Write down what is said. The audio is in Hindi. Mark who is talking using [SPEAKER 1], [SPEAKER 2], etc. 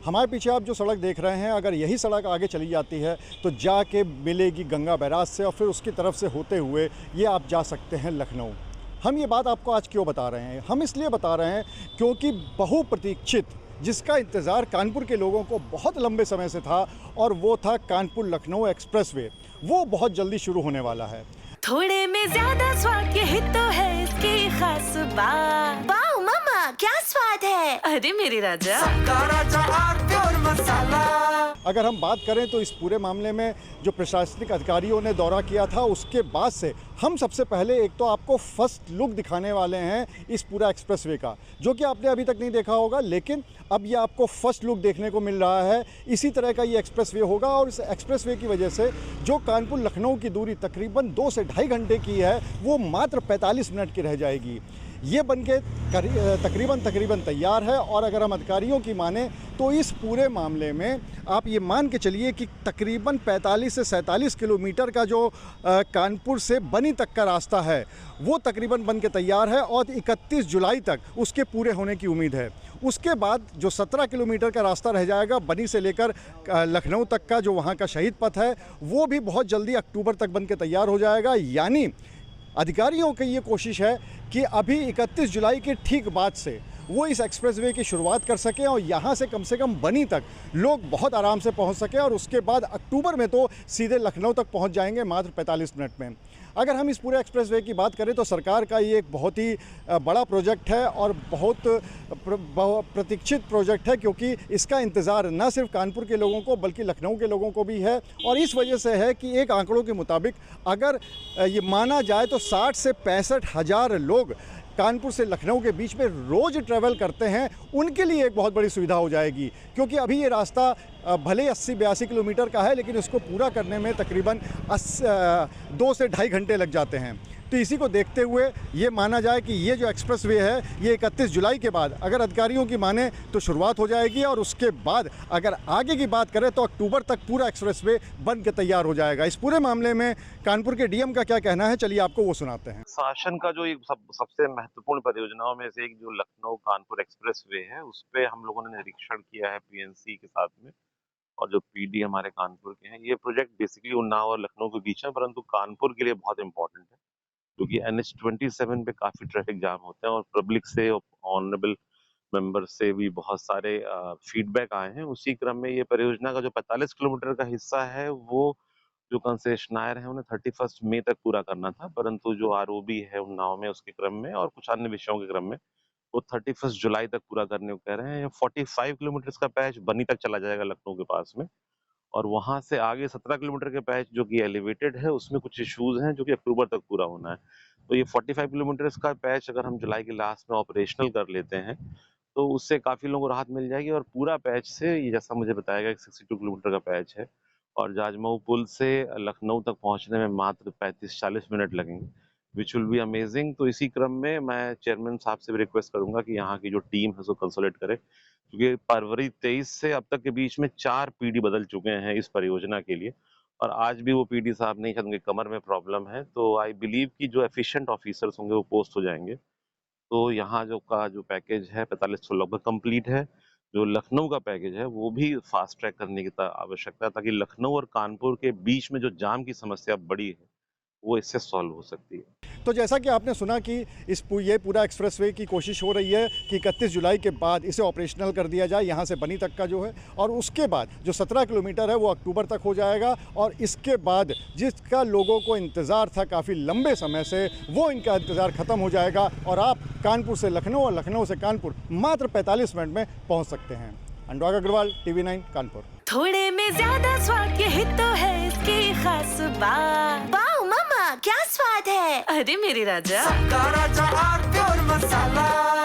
[SPEAKER 1] हमारे पीछे आप जो सड़क देख रहे हैं, अगर यही सड़क आगे चली जाती है तो जाके मिलेगी गंगा बैराज से और फिर उसकी तरफ से होते हुए ये आप जा सकते हैं लखनऊ। हम ये बात आपको आज क्यों बता रहे हैं? हम इसलिए बता रहे हैं क्योंकि बहुप्रतीक्षित, जिसका इंतज़ार कानपुर के लोगों को बहुत लंबे समय से था, और वो था कानपुर लखनऊ एक्सप्रेसवे, वो बहुत जल्दी शुरू होने वाला है।
[SPEAKER 2] थोड़े में ज्यादा स्वाद, यही तो है इसकी खास बात।
[SPEAKER 3] वाओ मामा, क्या स्वाद है।
[SPEAKER 2] अरे मेरे राजा,
[SPEAKER 1] अगर हम बात करें तो इस पूरे मामले में जो प्रशासनिक अधिकारियों ने दौरा किया था, उसके बाद से हम सबसे पहले एक तो आपको फर्स्ट लुक दिखाने वाले हैं इस पूरा एक्सप्रेसवे का, जो कि आपने अभी तक नहीं देखा होगा, लेकिन अब ये आपको फर्स्ट लुक देखने को मिल रहा है। इसी तरह का ये एक्सप्रेसवे होगा और इस एक्सप्रेसवे की वजह से जो कानपुर लखनऊ की दूरी तकरीबन 2 से ढाई घंटे की है, वो मात्र 45 मिनट की रह जाएगी। ये बनके तकरीबन तैयार है, और अगर हम अधिकारियों की माने तो इस पूरे मामले में आप ये मान के चलिए कि तकरीबन 45 से 47 किलोमीटर का जो कानपुर से बनी तक का रास्ता है, वो तकरीबन बन के तैयार है और 31 जुलाई तक उसके पूरे होने की उम्मीद है। उसके बाद जो 17 किलोमीटर का रास्ता रह जाएगा बनी से लेकर लखनऊ तक का, जो वहाँ का शहीद पथ है, वो भी बहुत जल्दी अक्टूबर तक बन के तैयार हो जाएगा। यानी अधिकारियों की ये कोशिश है कि अभी 31 जुलाई के ठीक बाद से वो इस एक्सप्रेसवे की शुरुआत कर सकें और यहाँ से कम बनी तक लोग बहुत आराम से पहुँच सकें, और उसके बाद अक्टूबर में तो सीधे लखनऊ तक पहुँच जाएंगे मात्र 45 मिनट में। अगर हम इस पूरे एक्सप्रेसवे की बात करें तो सरकार का ये एक बहुत ही बड़ा प्रोजेक्ट है और बहुत प्रतीक्षित प्रोजेक्ट है, क्योंकि इसका इंतज़ार न सिर्फ कानपुर के लोगों को बल्कि लखनऊ के लोगों को भी है। और इस वजह से है कि एक आंकड़ों के मुताबिक अगर ये माना जाए तो 60 से 65 हज़ार लोग कानपुर से लखनऊ के बीच में रोज़ ट्रैवल करते हैं, उनके लिए एक बहुत बड़ी सुविधा हो जाएगी। क्योंकि अभी ये रास्ता भले 80-82 किलोमीटर का है, लेकिन इसको पूरा करने में तकरीबन 2 से ढाई घंटे लग जाते हैं। तो इसी को देखते हुए ये माना जाए कि ये जो एक्सप्रेसवे है, ये 31 जुलाई के बाद अगर अधिकारियों की माने तो शुरुआत हो जाएगी, और उसके बाद अगर आगे की बात करें तो अक्टूबर तक पूरा एक्सप्रेसवे बन के तैयार हो जाएगा। इस पूरे मामले में कानपुर के डीएम का क्या कहना है, चलिए आपको वो सुनाते हैं।
[SPEAKER 4] शासन का जो एक सबसे महत्वपूर्ण परियोजनाओं में से एक जो लखनऊ कानपुर एक्सप्रेसवे है, उस पे हम लोगों ने निरीक्षण किया है पीएनसी के साथ में, और जो पीडी हमारे कानपुर के हैं। ये प्रोजेक्ट बेसिकली उन्नाव और लखनऊ के बीच है, परंतु कानपुर के लिए बहुत इंपॉर्टेंट है, क्योंकि NH-27 पे काफी ट्रैफिक जाम होते हैं और पब्लिक से, ऑनरेबल मेंबर से भी बहुत सारे फीडबैक आए हैं। उसी क्रम में ये परियोजना का जो 45 किलोमीटर का हिस्सा है, वो जो कंसेशनायर है उन्हें 31 मई तक पूरा करना था, परंतु जो आरओबी है उन्नाव में, उसके क्रम में और कुछ अन्य विषयों के क्रम में वो 31 जुलाई तक पूरा करने को कह रहे हैं। 45 किलोमीटर का पैच बनी तक चला जाएगा लखनऊ के पास में, और वहां से आगे 17 किलोमीटर के पैच जो कि एलिवेटेड है, उसमें कुछ इश्यूज हैं जो कि अक्टूबर तक पूरा होना है। तो ये 45 किलोमीटर का पैच अगर हम जुलाई के लास्ट में ऑपरेशनल कर लेते हैं तो उससे काफी लोगों को राहत मिल जाएगी, और पूरा पैच से ये जैसा मुझे बताया गया 62 किलोमीटर का पैच है, और जाजमऊ पुल से लखनऊ तक पहुंचने में मात्र 35-40 मिनट लगेंगे, विच विल बी अमेजिंग। तो इसी क्रम में मैं चेयरमैन साहब से भी रिक्वेस्ट करूंगा कि यहाँ की जो टीम है उसको कंसोलिडेट करे, क्योंकि फरवरी 23 से अब तक के बीच में 4 पीडी बदल चुके हैं इस परियोजना के लिए, और आज भी वो पीडी साहब नहीं, शायद उनके कमर में प्रॉब्लम है। तो आई बिलीव कि जो एफिशिएंट ऑफिसर्स होंगे वो पोस्ट हो जाएंगे। तो यहाँ जो पैकेज है 45 तो लगभग कंप्लीट है। जो लखनऊ का पैकेज है वो भी फास्ट ट्रैक करने की आवश्यकता है, ताकि लखनऊ और कानपुर के बीच में जो जाम की समस्या बड़ी है वो इससे सॉल्व हो सकती है।
[SPEAKER 1] तो जैसा कि आपने सुना कि ये पूरा एक्सप्रेसवे की कोशिश हो रही है कि 31 जुलाई के बाद इसे ऑपरेशनल कर दिया जाए, यहाँ से बनी तक का जो है, और उसके बाद जो 17 किलोमीटर है वो अक्टूबर तक हो जाएगा, और इसके बाद जिसका लोगों को इंतज़ार था काफ़ी लंबे समय से, वो इनका इंतज़ार ख़त्म हो जाएगा, और आप कानपुर से लखनऊ और लखनऊ से कानपुर मात्र 45 मिनट में पहुँच सकते हैं। अनुराग अग्रवाल, TV9 कानपुर।
[SPEAKER 2] थोड़े में ज्यादा स्वाद, यही तो है इसकी खास बात।
[SPEAKER 3] वाओ मामा, क्या स्वाद है।
[SPEAKER 2] अरे मेरे राजा,
[SPEAKER 5] मसाला।